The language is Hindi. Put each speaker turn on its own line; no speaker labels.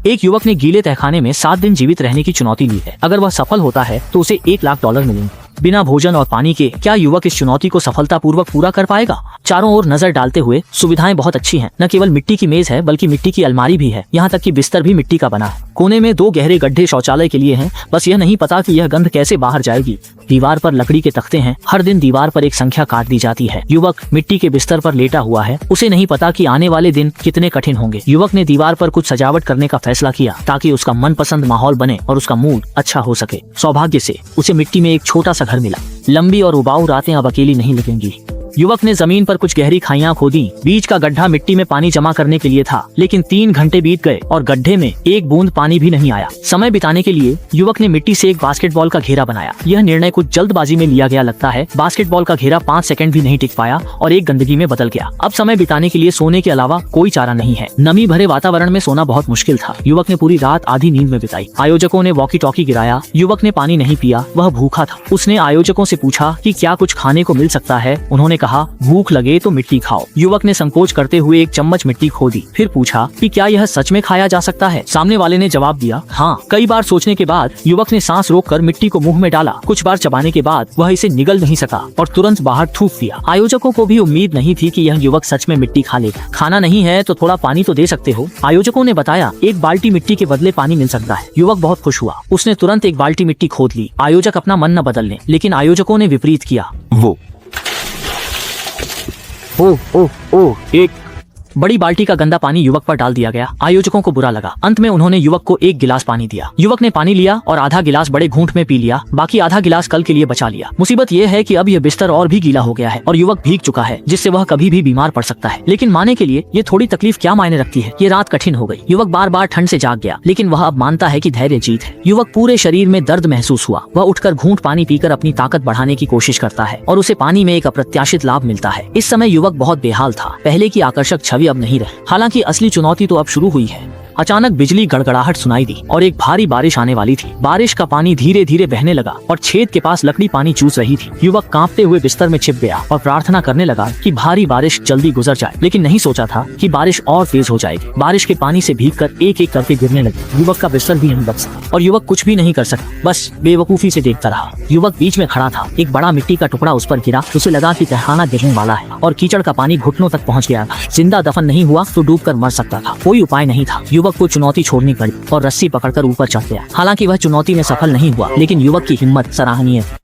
एक युवक ने गीले तहखाने में 7 दिन जीवित रहने की चुनौती ली है। अगर वह सफल होता है तो उसे $1 लाख मिलेंगे। बिना भोजन और पानी के क्या युवक इस चुनौती को सफलतापूर्वक पूरा कर पाएगा? चारों ओर नजर डालते हुए सुविधाएं बहुत अच्छी हैं। न केवल मिट्टी की मेज है बल्कि मिट्टी की अलमारी भी है। यहाँ तक कि बिस्तर भी मिट्टी का बना है। कोने में 2 गहरे गड्ढे शौचालय के लिए हैं। बस यह नहीं पता कि यह गंध कैसे बाहर जाएगी। दीवार पर लकड़ी के तख्ते हैं। हर दिन दीवार पर एक संख्या काट दी जाती है। युवक मिट्टी के बिस्तर पर लेटा हुआ है। उसे नहीं पता कि आने वाले दिन कितने कठिन होंगे। युवक ने दीवार पर कुछ सजावट करने का फैसला किया ताकि उसका मनपसंद माहौल बने और उसका मूड अच्छा हो सके। सौभाग्य से उसे मिट्टी में एक छोटा सा घर मिला। लंबी और उबाऊ रातें अब अकेली नहीं लगेंगी। युवक ने जमीन पर कुछ गहरी खाइयां खोदी। बीच का गड्ढा मिट्टी में पानी जमा करने के लिए था, लेकिन 3 घंटे बीत गए और गड्ढे में एक बूंद पानी भी नहीं आया। समय बिताने के लिए युवक ने मिट्टी से एक बास्केटबॉल का घेरा बनाया। यह निर्णय कुछ जल्दबाजी में लिया गया लगता है। बास्केटबॉल का घेरा 5 सेकंड भी नहीं टिक पाया और एक गंदगी में बदल गया। अब समय बिताने के लिए सोने के अलावा कोई चारा नहीं है। नमी भरे वातावरण में सोना बहुत मुश्किल था। युवक ने पूरी रात आधी नींद में बिताई। आयोजकों ने वॉकी टॉकी गिराया। युवक ने पानी नहीं पिया, वह भूखा था। उसने आयोजकों से पूछा कि क्या कुछ खाने को मिल सकता है। उन्होंने कहा, भूख लगे तो मिट्टी खाओ। युवक ने संकोच करते हुए एक चम्मच मिट्टी खोदी। फिर पूछा कि क्या यह सच में खाया जा सकता है। सामने वाले ने जवाब दिया, हाँ। कई बार सोचने के बाद युवक ने सांस रोककर मिट्टी को मुंह में डाला। कुछ बार चबाने के बाद वह इसे निगल नहीं सका और तुरंत बाहर थूक दिया। आयोजकों को भी उम्मीद नहीं थी कि यह युवक सच में मिट्टी खा लेगा। खाना नहीं है तो थोड़ा पानी तो दे सकते हो। आयोजकों ने बताया, 1 बाल्टी मिट्टी के बदले पानी मिल सकता है। युवक बहुत खुश हुआ। उसने तुरंत 1 बाल्टी मिट्टी खोद ली। आयोजक अपना मन न बदलने, लेकिन आयोजकों ने विपरीत किया। ओह, एक बड़ी बाल्टी का गंदा पानी युवक पर डाल दिया गया। आयोजकों को बुरा लगा। अंत में उन्होंने युवक को 1 गिलास पानी दिया। युवक ने पानी लिया और आधा गिलास बड़े घूंट में पी लिया। बाकी आधा गिलास कल के लिए बचा लिया। मुसीबत यह है कि अब यह बिस्तर और भी गीला हो गया है और युवक भीग चुका है, जिससे वह कभी भी बीमार पड़ सकता है। लेकिन माने के लिए ये थोड़ी तकलीफ क्या मायने रखती है। ये रात कठिन हो गई। युवक बार बार ठंड से जाग गया, लेकिन वह अब मानता है कि धैर्य जीत है। युवक पूरे शरीर में दर्द महसूस हुआ। वह उठकर घूंट पानी पीकर अपनी ताकत बढ़ाने की कोशिश करता है और उसे पानी में एक अप्रत्याशित लाभ मिलता है। इस समय युवक बहुत बेहाल था। पहले की आकर्षक छवि अब नहीं रही। हालांकि असली चुनौती तो अब शुरू हुई है। अचानक बिजली गड़गड़ाहट सुनाई दी और एक भारी बारिश आने वाली थी। बारिश का पानी धीरे धीरे बहने लगा और छेद के पास लकड़ी पानी चूस रही थी। युवक कांपते हुए बिस्तर में छिप गया और प्रार्थना करने लगा कि भारी बारिश जल्दी गुजर जाए, लेकिन नहीं सोचा था कि बारिश और तेज हो जाएगी। बारिश के पानी से भीगकर एक-एक करके गिरने लगे। युवक का बिस्तर भी नहीं बच सका और युवक कुछ भी नहीं कर सका, बस बेवकूफी से देखता रहा। युवक बीच में खड़ा था। एक बड़ा मिट्टी का टुकड़ा उस पर गिरा। उसे लगा कि तहखाना गिरने वाला है और कीचड़ का पानी घुटनों तक पहुँच गया था। जिंदा दफन नहीं हुआ तो डूबकर मर सकता था। कोई उपाय नहीं था। युवक को चुनौती छोड़नी पड़ी और रस्सी पकड़कर ऊपर चढ़ गया। हालांकि वह चुनौती में सफल नहीं हुआ, लेकिन युवक की हिम्मत सराहनीय है।